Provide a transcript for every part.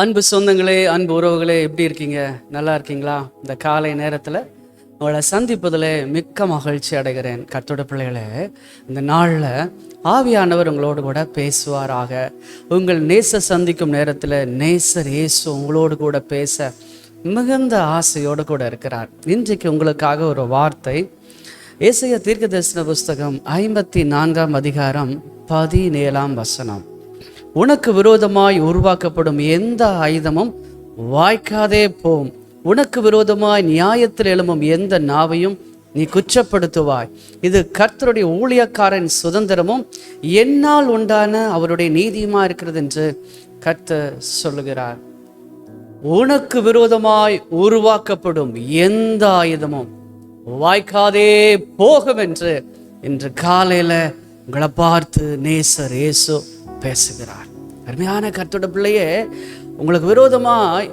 அன்பு சொந்தங்களே, அன்பு உறவுகளே, எப்படி இருக்கீங்க? நல்லா இருக்கீங்களா? இந்த காலை நேரத்தில் உங்களை சந்திப்பதில் மிக்க மகிழ்ச்சி அடைகிறேன். கர்த்தருடைய பிள்ளைகளே, இந்த நாளில் ஆவியானவர் உங்களோடு கூட பேசுவாராக. உங்கள் நேச சந்திக்கும் நேரத்தில் நேசர் இயேசு உங்களோடு கூட பேச மிகுந்த ஆசையோடு கூட இருக்கிறார். இன்றைக்கு உங்களுக்காக ஒரு வார்த்தை, ஏசாயா தீர்க்கதரிசன புஸ்தகம் 54ஆம் அதிகாரம் 17ஆம் வசனம். உனக்கு விரோதமாய் உருவாக்கப்படும் எந்த ஆயுதமும் வாய்க்காதே போம். உனக்கு விரோதமாய் நியாயத்தில் எழும்பும் எந்த நாவையும் நீ குற்றப்படுத்துவாய். இது கர்த்தருடைய ஊழியக்காரன் சுதந்திரமும் என்னால் உண்டான அவருடைய நீதியுமா இருக்கிறது என்று கர்த்தர் சொல்லுகிறார். உனக்கு விரோதமாய் உருவாக்கப்படும் எந்த ஆயுதமும் வாய்க்காதே போகும் என்று இன்று காலையில் உங்களை பார்த்து நேசர் இயேசு பேசுகிறார். அருமையான கர்த்தருடைய பிள்ளையே, உங்களுக்கு விரோதமாய்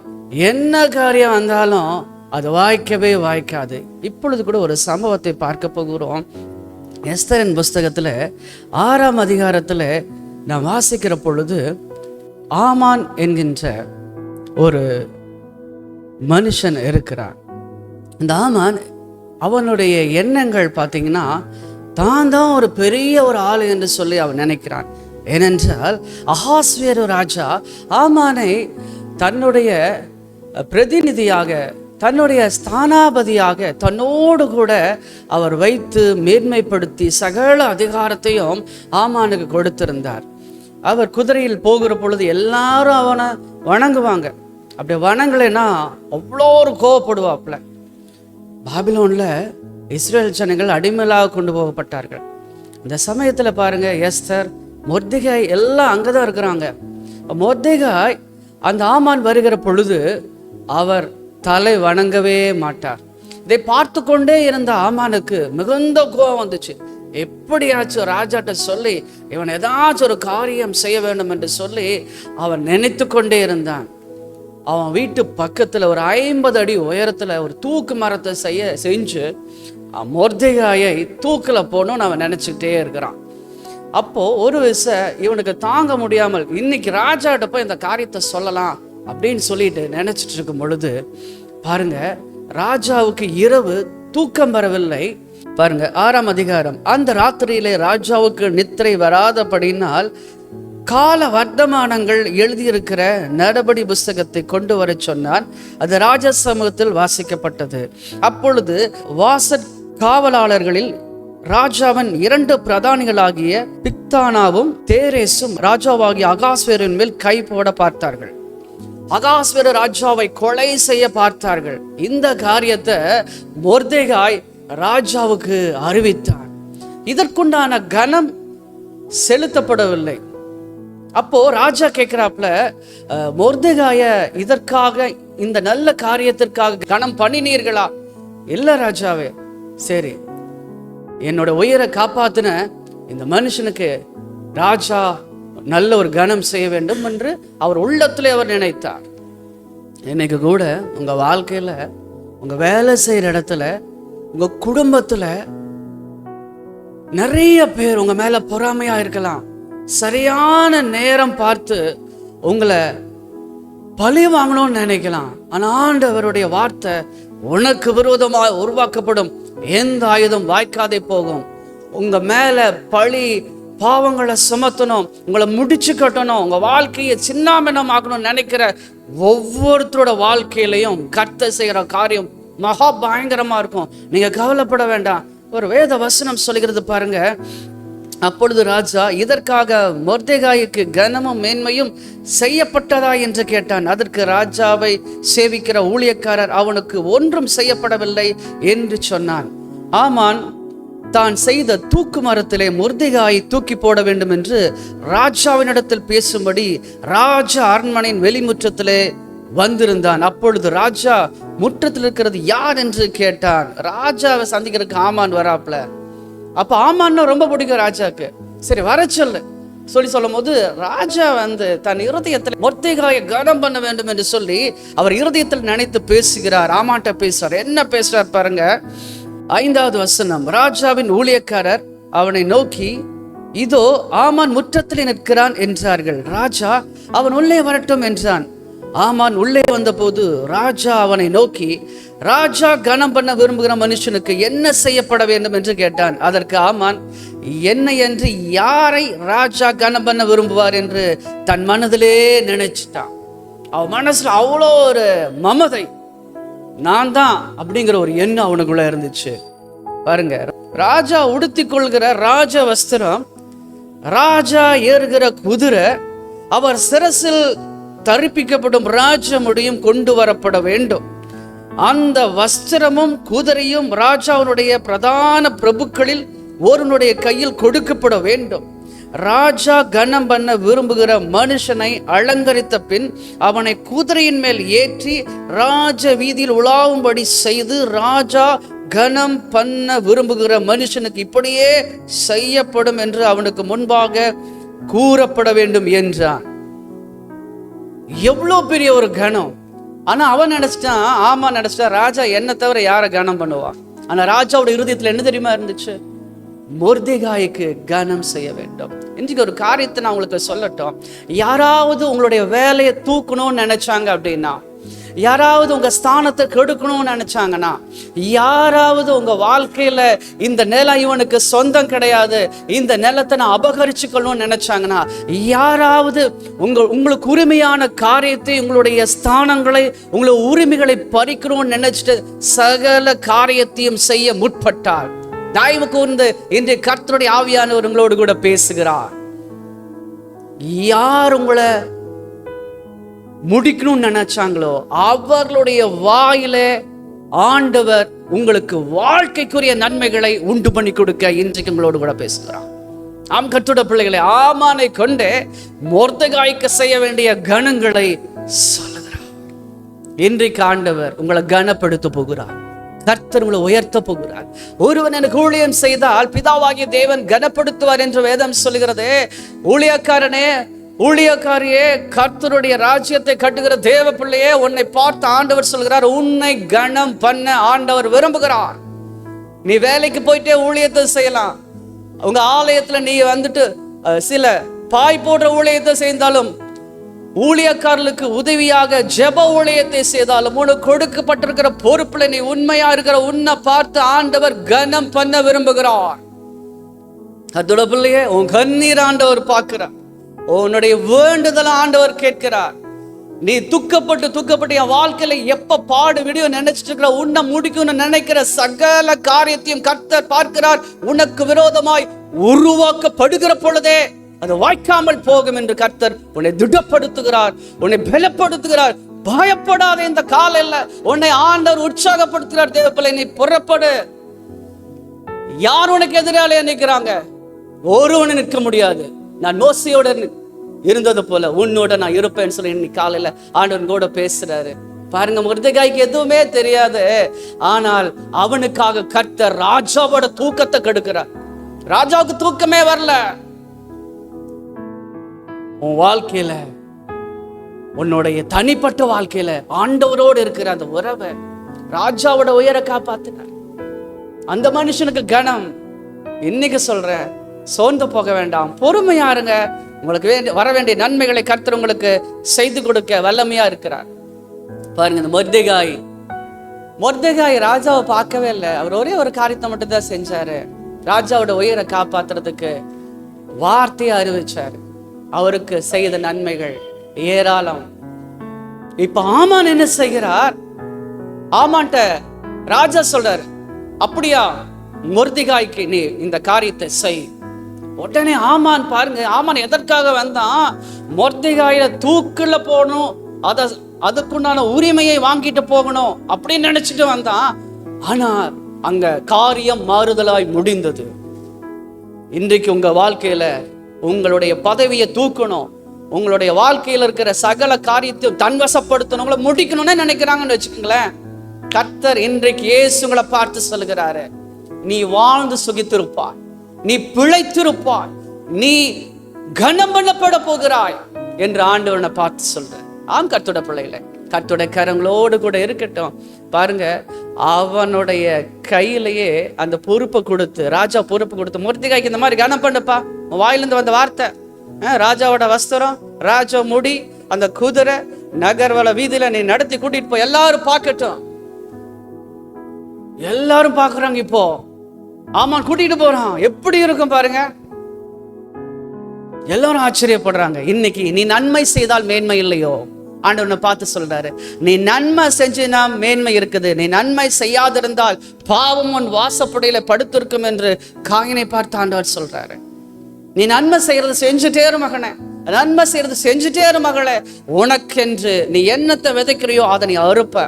என்ன காரியம் வந்தாலும் அது வாய்க்கவே வாய்க்காது. இப்பொழுது கூட ஒரு சம்பவத்தை பார்க்க போகிறோம். எஸ்தரின் புஸ்தகத்தில் 6ஆம் அதிகாரத்தில் நான் வாசிக்கிற பொழுது, ஆமான் என்கின்ற ஒரு மனுஷன் இருக்கிறான். இந்த ஆமான், அவனுடைய எண்ணங்கள் பார்த்தீங்கன்னா தான் ஒரு பெரிய ஒரு ஆள் என்று சொல்லி அவன் நினைக்கிறான். ஏனென்றால் அகாஸ்வேரு ராஜா ஆமானை தன்னுடைய பிரதிநிதியாக, தன்னுடைய ஸ்தானாபதியாக தன்னோடு கூட அவர் வைத்து மேன்மைப்படுத்தி சகல அதிகாரத்தையும் ஆமானுக்கு கொடுத்திருந்தார். அவர் குதிரையில் போகிற பொழுது எல்லாரும் அவனை வணங்குவாங்க. அப்படி வணங்கலைன்னா அவ்வளோ ஒரு கோவப்படுவாப்புல. பாபிலோனில் இஸ்ரேல் ஜனங்கள் அடிமையாக கொண்டு போகப்பட்டார்கள். இந்த சமயத்தில் பாருங்க, எஸ்தர், மொர்தெகாய் எல்லாம் அங்கே தான் இருக்கிறாங்க. மொர்தெகாய் அந்த ஆமான் வருகிற பொழுது அவர் தலை வணங்கவே மாட்டார். இதை பார்த்து கொண்டே இருந்த ஆமானுக்கு மிகுந்த கோபம் வந்துச்சு. எப்படியாச்சும் ராஜாட்ட சொல்லி இவன் ஏதாச்சும் ஒரு காரியம் செய்ய வேண்டும் என்று சொல்லி அவன் நினைத்து கொண்டே இருந்தான். அவன் வீட்டு பக்கத்தில் ஒரு 50 அடி உயரத்தில் ஒரு தூக்கு மரத்தை செஞ்சு மொர்தெகாயை தூக்கில் போகணும்னு அவன் நினச்சிக்கிட்டே இருக்கிறான். அப்போது ஒரு இவனுக்கு தாங்க முடியாமல் இன்னைக்கு ராஜாட்ட போய் இந்த காரியத்தை சொல்லலாம் அப்படின்னு சொல்லிட்டு நினச்சிட்டு இருக்கும் பொழுது பாருங்க, ராஜாவுக்கு இரவு தூக்கம் வரவில்லை. பாருங்க 6ஆம் அதிகாரம். அந்த ராத்திரியிலே ராஜாவுக்கு நித்திரை வராதபடினால் கால வர்த்தமானங்கள் எழுதியிருக்கிற நடபடி புஸ்தகத்தை கொண்டு வர சொன்னான். அது ராஜ சமூகத்தில் வாசிக்கப்பட்டது. அப்பொழுது வாசற் காவலாளர்களில் ராஜாவின் 2 பிரதானிகளாகிய பிக்தானாவும் தேரேசும் ராஜாவாகிய அகாஸ்வேரின் மேல் கை போட பார்த்தார்கள். அகாஸ்வேரு ராஜாவை கொலை செய்ய பார்த்தார்கள். இந்த காரியத்தை மொர்தெகாய் ராஜாவுக்கு அறிவித்தார். இதற்குண்டான கனம் செலுத்தப்படவில்லை. அப்போ ராஜா கேட்கிறாப்ல, மொர்தெகாய இதற்காக, இந்த நல்ல காரியத்திற்காக கனம் பண்ணினீர்களா? இல்லை ராஜாவே. சரி, என்னோட உயிரை காப்பாத்தின இந்த மனுஷனுக்கு ராஜா நல்ல ஒரு கனம் செய்ய வேண்டும் என்று அவர் உள்ளத்திலே அவர் நினைத்தார். இன்னைக்கு கூட உங்க வாழ்க்கையில, உங்க வேலை செய்யற இடத்துல, உங்க குடும்பத்துல நிறைய பேர் உங்க மேல பொறாமையா இருக்கலாம். சரியான நேரம் பார்த்து உங்களை பழி வாங்கணும்னு நினைக்கலாம். ஆனா ஆண்டவருடைய வார்த்தை, உனக்கு விரோதமாக உருவாக்கப்படும் எந்த ஆயுதம் வாய்க்காதே போகும். உங்க மேல பழி பாவங்களை சுமத்தணும், உங்களை முடிச்சு கட்டணும், உங்க வாழ்க்கையை சின்னாபின்னம் ஆக்கணும்னு நினைக்கிற ஒவ்வொருத்தரோட வாழ்க்கையிலையும் கர்த்தர் செய்கிற காரியம் மகா பயங்கரமா இருக்கும். நீங்க கவலைப்பட வேண்டாம். ஒரு வேத வசனம் சொல்லுகிறது பாருங்க. அப்பொழுது ராஜா, இதற்காக மொர்தெகாய்க்கு கனமும் மேன்மையும் செய்யப்பட்டதா என்று கேட்டான். அதற்கு ராஜாவை சேவிக்கிற ஊழியக்காரர், அவனுக்கு ஒன்றும் செய்யப்படவில்லை என்று சொன்னான். ஆமான் தான் செய்த தூக்கு மரத்திலே மொர்தெகாயை தூக்கி போட வேண்டும் என்று ராஜாவினிடத்தில் பேசும்படி ராஜா அரண்மனையின் வெளிமுற்றத்திலே வந்திருந்தான். அப்பொழுது ராஜா, முற்றத்தில் இருக்கிறது யார் என்று கேட்டான். ராஜாவை சந்திக்கிறதுக்கு ஆமான் வராப்ல. அப்ப ஆமான்னு ரொம்ப பிடிக்கும் ராஜாக்கு. சரி, வர சொல்லும் போது ராஜா தன் இருதயத்தில் மொர்தெகாயை கனம் பண்ண வேண்டும் என்று சொல்லி அவர் இருதயத்தில் நினைத்து பேசுகிறார். ஆமான்ட்ட பேசுறார். என்ன பேசுறார் பாருங்க, 5வது வசனம். ராஜாவின் ஊழியக்காரர் அவனை நோக்கி, இதோ ஆமான் முற்றத்தில் நிற்கிறான் என்றார்கள். ராஜா, அவன் உள்ளே வரட்டும் என்றான். ஆமான் உள்ளே வந்த போது ராஜா அவனை நோக்கி, ராஜா கனம் பண்ண விரும்புகிற மனுஷனுக்கு என்ன செய்யப்பட வேண்டும் என்று கேட்டான். அதற்கு ஆமான், என்னை என்று யாரை ராஜா கனம் பண்ண விரும்புவார் என்று தன் மனதிலே நினைச்சிட்டான். அவன் மனசுல அவ்வளோ ஒரு மமதை, நான் தான் அப்படிங்கிற ஒரு எண்ணம் அவனுக்குள்ள இருந்துச்சு. பாருங்க, ராஜா உடுத்தி கொள்கிற ராஜ வஸ்திரம், ராஜா ஏறுகிற குதிரை, அவர் சிரசில் தரிப்பிக்கப்படும் ராஜ முடியும் கொண்டு வரப்பட வேண்டும். அந்த வஸ்திரமும் குதிரையும் ராஜாவுடைய பிரதான பிரபுக்களில் ஒருவனுடைய கையில் கொடுக்கப்பட வேண்டும். ராஜா கனம் பண்ண விரும்புகிற மனுஷனை அலங்கரித்த பின் அவனை குதிரையின் மேல் ஏற்றி ராஜ வீதியில் உலாவும்படி செய்து, ராஜா கனம் பண்ண விரும்புகிற மனுஷனுக்கு இப்படியே செய்யப்படும் என்று அவனுக்கு முன்பாக கூறப்பட வேண்டும் என்றான். எவ்வளோ பெரிய ஒரு கனம்! ஆனா அவன் நினைச்சிட்டான், ஆமா நினைச்சிட்டான், ராஜா என்ன தவிர யாரை கனம் பண்ணுவான். ஆனா ராஜாவோட இருதயத்துல என்ன தெரியுமா இருந்துச்சு? மொர்தெகாய்க்கு கனம் செய்ய வேண்டும். இன்றைக்கு ஒரு காரியத்தை நான் உங்களுக்கு சொல்லட்டும். யாராவது உங்களுடைய வேலையை தூக்கணும்னு நினைச்சாங்க அப்படின்னா, யாராவது உங்க ஸ்தானத்தை கெடுக்கணும்னு நினைச்சாங்கன்னா, யாராவது உங்க வாழ்க்கையில இந்த நிலம் இவனுக்கு சொந்தம் கிடையாது, இந்த நிலத்தை நான் அபகரிச்சுக்கணும்னு நினைச்சாங்கன்னா, யாராவது உங்களுக்கு உரிமையான காரியத்தை, உங்களுடைய ஸ்தானங்களை, உங்களுடைய உரிமைகளை பறிக்கணும்னு நினைச்சிட்டு சகல காரியத்தையும் செய்ய முற்பட்டார், தயவு கூர்ந்து இன்றைய கர்த்தருடைய ஆவியானவர் உங்களோடு கூட பேசுகிறார். யார் உங்களை முடிக்கணும்னு நினைச்சாங்களோ அவர்களுடைய வாயில ஆண்டவர் உங்களுக்கு வாழ்க்கைக்குரிய நன்மைகளை உண்டு பண்ணி கொடுக்க இன்றைக்கு உங்களோடு கூட பேசுகிறார். ஆம் கர்த்தருடைய பிள்ளைகளை, ஆமானை கொண்டு மொர்தெகாய்க்கு செய்ய வேண்டிய கணங்களை சொல்லுகிறார். இன்றைக்கு ஆண்டவர் உங்களை கனப்படுத்த போகிறார். கர்த்தர் உங்களை உயர்த்த போகிறார். ஒருவன் எனக்கு ஊழியம் செய்தால் பிதாவாகிய தேவன் கனப்படுத்துவார் என்று வேதம் சொல்லுகிறது. ஊழியக்காரனே, ஊழியக்காரியே, கர்த்தருடைய ராஜ்யத்தை கட்டுகிற தேவ பிள்ளையே, உன்னை பார்த்து ஆண்டவர் சொல்கிறார், உன்னை கனம் பண்ண ஆண்டவர் விரும்புகிறார். நீ வேலைக்கு போயிட்டே ஊழியத்தை செய்யலாம். உங்க ஆலயத்துல நீ வந்துட்டு சில பாய் போடுற ஊழியத்தை செய்தாலும், ஊழியக்காரர்களுக்கு உதவியாக ஜெப ஊழியத்தை செய்தாலும், உனக்கு கொடுக்கப்பட்டிருக்கிற பொறுப்புல நீ உண்மையா இருக்கிற உன்னை பார்த்து ஆண்டவர் கனம் பண்ண விரும்புகிறார். அதோட பிள்ளையே, உன் கண்ணீர் ஆண்டவர் பார்க்கிறார். உன்னுடைய வேண்டுதல் ஆண்டவர் கேட்கிறார். நீ துக்கப்பட்டு என் வாழ்க்கையில எப்ப பாடு விடியோ நினைச்சிட்டு இருக்கிற, உன்னை முடிக்கும்னு நினைக்கிற சகல காரியத்தையும் கர்த்தர் பார்க்கிறார். உனக்கு விரோதமாய் உருவாக்கப்படுகிற பொழுதே அது வாய்க்காமல் போகும் என்று கர்த்தர் உன்னை திடப்படுத்துகிறார், உன்னை பலப்படுத்துகிறார். பயப்படாத, இந்த காலையில உன்னை ஆண்டவர் உற்சாகப்படுத்துகிறார். தேவப்பிள்ளை, நீ புறப்படு. யார் உனக்கு எதிராளியா நிற்கிறாங்க? ஒருவனை நிற்க முடியாது. நான் மோசையோட இருந்தது போல உன்னோட நான் இருப்பேன்னு சொல்லி இன்னைக்கு காலையில ஆண்டவன் கூட பேசுறாரு. பாருங்க, மொர்தெகாய்க்கு எதுவுமே தெரியாது. ஆனால் அவனுக்காக கர்த்தர் ராஜாவோட தூக்கத்தை கெடுக்கிறார். ராஜாவுக்கு தூக்கமே வரல. உன் வாழ்க்கையில, உன்னுடைய தனிப்பட்ட வாழ்க்கையில ஆண்டவரோடு இருக்கிற அந்த உறவை ராஜாவோட உயர காப்பாத்தினார். அந்த மனுஷனுக்கு கனம். இன்னைக்கு சொல்ற, சோர்ந்து போக வேண்டாம், பொறுமையா இருங்க. உங்களுக்கு வர வேண்டிய நன்மைகளை கர்த்தர் உங்களுக்கு செய்து கொடுக்க வல்லமையா இருக்கிறார். பாருங்க, இந்த மொர்தெகாய் ராஜாவை பார்க்கவே இல்லை. அவர் ஒரே ஒரு காரியத்தை மட்டும் தான் செஞ்சாரு. ராஜாவோட உயிரை காப்பாத்துறதுக்கு வார்த்தையை அறிவிச்சாரு. அவருக்கு செய்த நன்மைகள் ஏராளம். இப்ப ஆமான் என்ன செய்கிறார்? ஆமான்ட்ட ராஜா சொல்றாரு, அப்படியா, மொர்தெகாய்க்கு நீ இந்த காரியத்தை செய். உடனே ஆமான், பாருங்க, ஆமான் எதற்காக வந்தான்? மொர்தெகாயில தூக்குல போகணும், அதுக்குண்டான உரிமையை வாங்கிட்டு போகணும் அப்படின்னு நினைச்சிட்டு வந்தான். ஆனா அங்க காரியம் மாறுதலாய் முடிந்தது. இன்றைக்கு உங்க வாழ்க்கையில உங்களுடைய பதவியை தூக்கணும், உங்களுடைய வாழ்க்கையில இருக்கிற சகல காரியத்தையும் தன்வசப்படுத்தணும், உங்களை முடிக்கணும்னு நினைக்கிறாங்கன்னு வச்சுக்கோங்களேன். கர்த்தர் இன்றைக்கு இயேசு உங்களை பார்த்து சொல்லுகிறாரு, நீ வாழ்ந்து சுகித்திருப்பாய், நீ பிழைத்திருப்பாய், நீ கனம் பண்ணப்பட போகிறாய் என்று ஆண்டவனை பார்த்து சொல்ற. ஆம் கர்த்தருடைய பிள்ளைகளை, கர்த்தருடைய கரங்களோடு கூட இருக்கட்டும். பாருங்க, அவனுடைய கையிலேயே அந்த பொறுப்பை கொடுத்து, ராஜா பொறுப்பு கொடுத்து, மொர்தெகாய்க்கு இந்த மாதிரி கனம் பண்ணுப்பா, வாயிலிருந்து வந்த வார்த்தை, ராஜாவோட வஸ்திரம், ராஜா முடி, அந்த குதிரை, நகர்வல வீதியில நீ நடத்தி கூட்டிட்டு போய் எல்லாரும் பார்க்கட்டும். எல்லாரும் பார்க்கறாங்க. இப்போ ஆமான் கூட்டிட்டு போறான், எப்படி இருக்கும் பாருங்க. எல்லாரும் ஆச்சரியப்படுறாங்க. இன்னைக்கு நீ நன்மை செய்தால் மேன்மை இல்லையோ? ஆண்டவனை பார்த்து சொல்றாரு, நீ நன்மை செஞ்சினா மேன்மை இருக்குது, நீ நன்மை செய்யாதிருந்தால் பாவம் உன் வாசப்படையில படுத்திருக்கும் என்று காயினை பார்த்து ஆண்டவர் சொல்றாரு. நீ நன்மை செய்யறது செஞ்சுட்டே இரு மகனே, நன்மை செய்யறது செஞ்சுட்டே இரு மகளே. உனக்கென்று நீ என்னத்தை விதைக்கிறியோ அதை நீ அறுப்ப.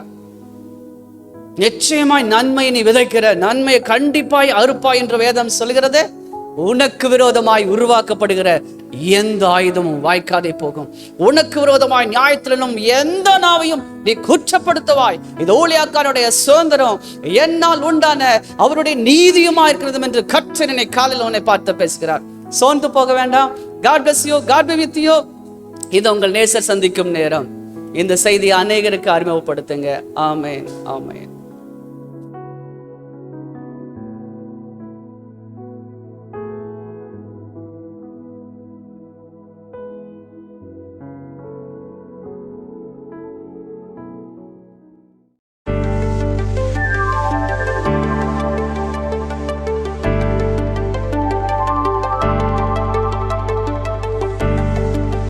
நிச்சயமாய் நன்மை நீ விதைக்கிற, நன்மையை கண்டிப்பாய் அறுப்பாய் என்று வேதம் சொல்கிறது. உனக்கு விரோதமாய் உருவாக்கப்படுகிற எந்த ஆயுதமும் வாய்க்காதே போகும். உனக்கு விரோதமாய் நியாயத்திலும் எந்த நாவையும் நீ குற்றப்படுத்துவாய். இது ஊழியக்காரருடைய சுதந்திரம், என்னால் உண்டான அவருடைய நீதியுமா இருக்கிறது என்று கர்த்தர் காலையில் உன்னை பார்த்து பேசுகிறார். சோர்ந்து போக வேண்டாம். God bless you, God be with you. இது உங்கள் நேசர் சந்திக்கும் நேரம். இந்த செய்தியை அநேகருக்கு அறிமுகப்படுத்துங்க. ஆமென், ஆமென்.